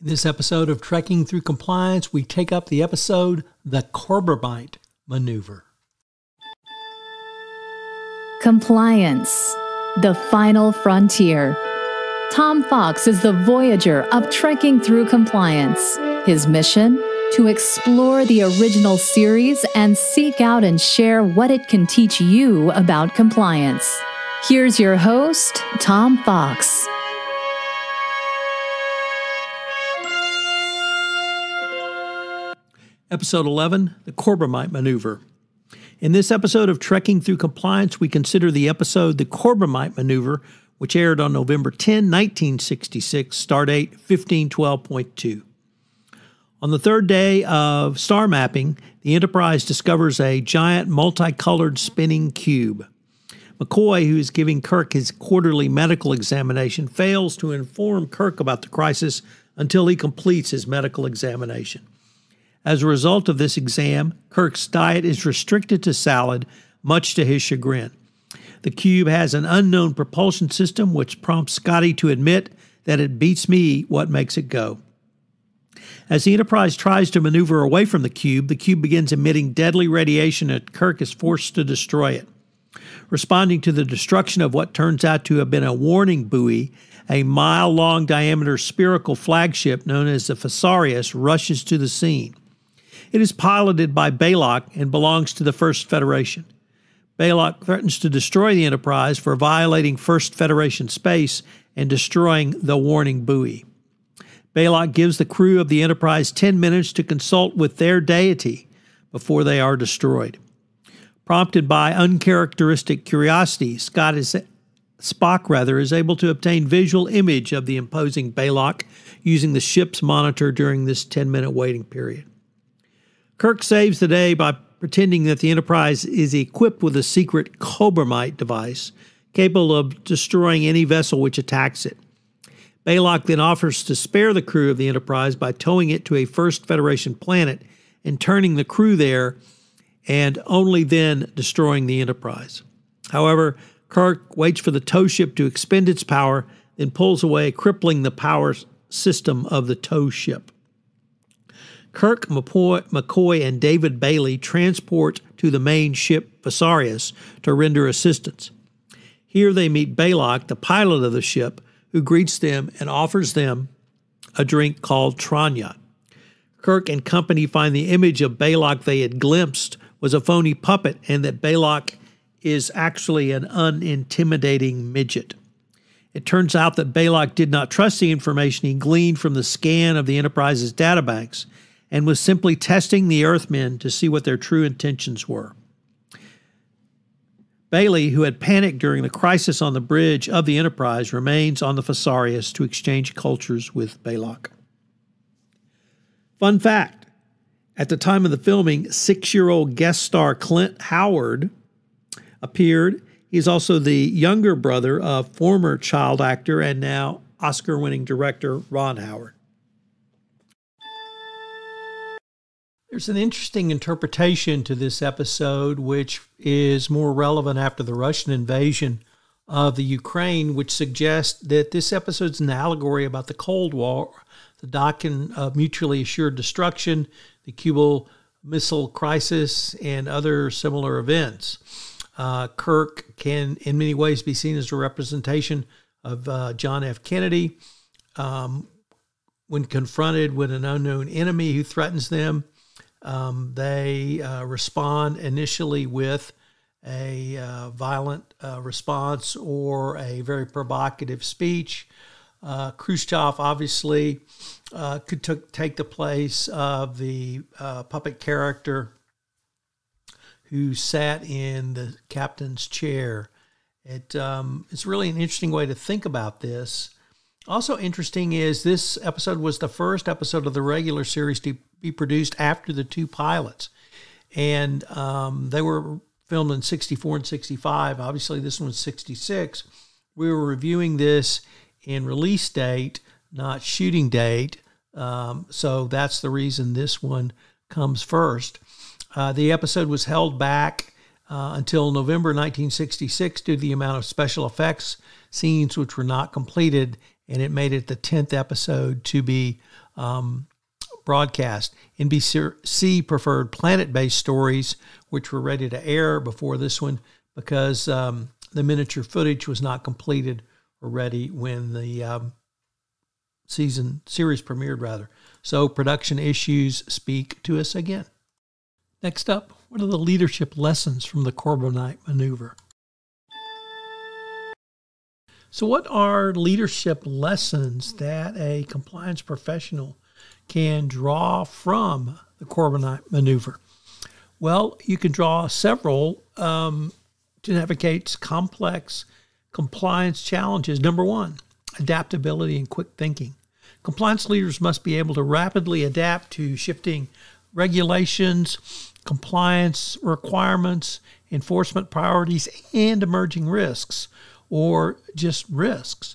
In this episode of Trekking Through Compliance, we take up the episode, The Corbomite Maneuver. Compliance, the final frontier. Tom Fox is the voyager of Trekking Through Compliance. His mission? To explore the original series and seek out and share what it can teach you about compliance. Here's your host, Tom Fox. Episode 11, The Corbomite Maneuver. In this episode of Trekking Through Compliance, we consider the episode The Corbomite Maneuver, which aired on November 10, 1966, stardate 1512.2. On the third day of star mapping, the Enterprise discovers a giant multicolored spinning cube. McCoy, who is giving Kirk his quarterly medical examination, fails to inform Kirk about the crisis until he completes his medical examination. As a result of this exam, Kirk's diet is restricted to salad, much to his chagrin. The cube has an unknown propulsion system which prompts Scotty to admit that it beats me what makes it go. As the Enterprise tries to maneuver away from the cube begins emitting deadly radiation and Kirk is forced to destroy it. Responding to the destruction of what turns out to have been a warning buoy, a mile-long diameter spherical flagship known as the Fesarius rushes to the scene. It is piloted by Balok and belongs to the First Federation. Balok threatens to destroy the Enterprise for violating First Federation space and destroying the warning buoy. Balok gives the crew of the Enterprise 10 minutes to consult with their deity before they are destroyed. Prompted by uncharacteristic curiosity, Spock is able to obtain visual image of the imposing Balok using the ship's monitor during this 10-minute waiting period. Kirk saves the day by pretending that the Enterprise is equipped with a secret Corbomite device capable of destroying any vessel which attacks it. Balok then offers to spare the crew of the Enterprise by towing it to a First Federation planet and turning the crew there and only then destroying the Enterprise. However, Kirk waits for the tow ship to expend its power, then pulls away, crippling the power system of the tow ship. Kirk, McCoy, and David Bailey transport to the main ship Fesarius to render assistance. Here they meet Balok, the pilot of the ship, who greets them and offers them a drink called Tranya. Kirk and company find the image of Balok they had glimpsed was a phony puppet and that Balok is actually an unintimidating midget. It turns out that Balok did not trust the information he gleaned from the scan of the Enterprise's databanks and was simply testing the Earthmen to see what their true intentions were. Bailey, who had panicked during the crisis on the bridge of the Enterprise, remains on the Fesarius to exchange cultures with Balok. Fun fact, at the time of the filming, 6-year-old guest star Clint Howard appeared. He's also the younger brother of former child actor and now Oscar-winning director Ron Howard. There's an interesting interpretation to this episode, which is more relevant after the Russian invasion of the Ukraine, which suggests that this episode's an allegory about the Cold War, the doctrine of mutually assured destruction, the Cuban Missile Crisis, and other similar events. Kirk can, in many ways, be seen as a representation of John F. Kennedy. When confronted with an unknown enemy who threatens them, they respond initially with a violent response or a very provocative speech. Khrushchev obviously could take the place of the puppet character who sat in the captain's chair. It's really an interesting way to think about this. Also interesting is this episode was the first episode of the regular series to be produced after the two pilots. And they were filmed in 64 and 65. Obviously, this one was 66. We were reviewing this in release date, not shooting date. So that's the reason this one comes first. The episode was held back until November 1966 due to the amount of special effects scenes which were not completed, and it made it the 10th episode to be broadcast. NBC preferred planet-based stories, which were ready to air before this one because the miniature footage was not completed or ready when the series premiered, rather. So production issues speak to us again. Next up, what are the leadership lessons from the Corbomite Maneuver? So what are leadership lessons that a compliance professional can draw from the Corbomite Maneuver? Well, you can draw several to navigate complex compliance challenges. Number one, adaptability and quick thinking. Compliance leaders must be able to rapidly adapt to shifting regulations, compliance requirements, enforcement priorities, and emerging risks, or just risks.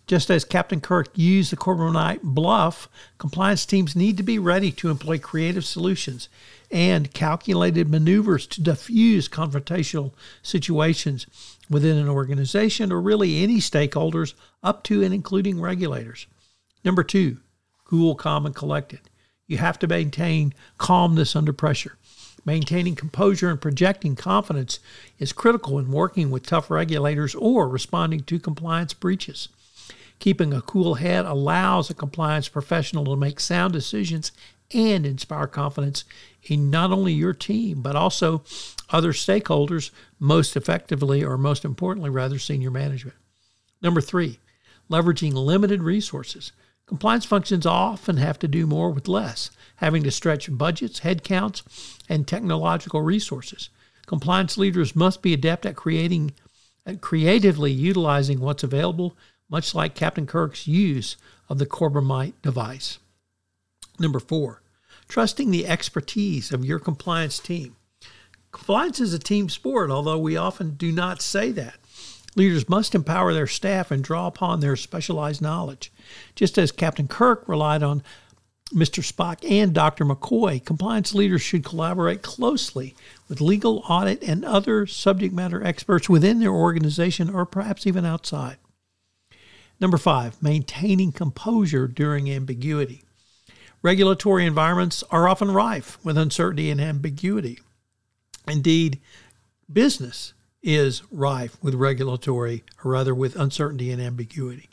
Just as Captain Kirk used the Corbomite bluff, compliance teams need to be ready to employ creative solutions and calculated maneuvers to diffuse confrontational situations within an organization or really any stakeholders up to and including regulators. Number two, cool, calm, and collected. You have to maintain calmness under pressure. Maintaining composure and projecting confidence is critical in working with tough regulators or responding to compliance breaches. Keeping a cool head allows a compliance professional to make sound decisions and inspire confidence in not only your team, but also other stakeholders, most effectively, or most importantly, rather, senior management. Number three, leveraging limited resources. Compliance functions often have to do more with less, having to stretch budgets, headcounts, and technological resources. Compliance leaders must be adept at creatively utilizing what's available, much like Captain Kirk's use of the Corbomite device. Number four, trusting the expertise of your compliance team. Compliance is a team sport, although we often do not say that. Leaders must empower their staff and draw upon their specialized knowledge. Just as Captain Kirk relied on Mr. Spock and Dr. McCoy, compliance leaders should collaborate closely with legal, audit, and other subject matter experts within their organization or perhaps even outside. Number five, maintaining composure during ambiguity. Regulatory environments are often rife with uncertainty and ambiguity. Indeed, business is rife with with uncertainty and ambiguity.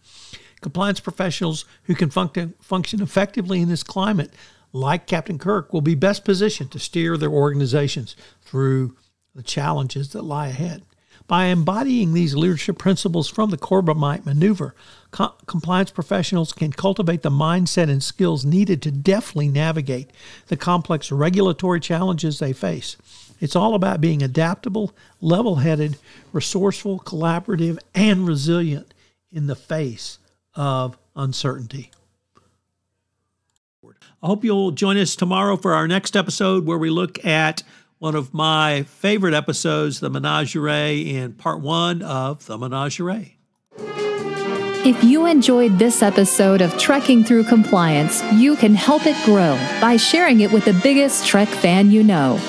Compliance professionals who can function effectively in this climate, like Captain Kirk, will be best positioned to steer their organizations through the challenges that lie ahead. By embodying these leadership principles from the Corbomite Maneuver, compliance professionals can cultivate the mindset and skills needed to deftly navigate the complex regulatory challenges they face. It's all about being adaptable, level-headed, resourceful, collaborative, and resilient in the face of uncertainty. I hope you'll join us tomorrow for our next episode where we look at one of my favorite episodes, the Menagerie, in part one of the Menagerie. If you enjoyed this episode of Trekking Through Compliance, you can help it grow by sharing it with the biggest Trek fan you know.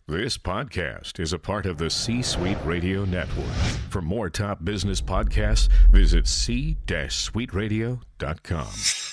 This podcast is a part of the C-Suite Radio Network. For more top business podcasts, visit c-suiteradio.com.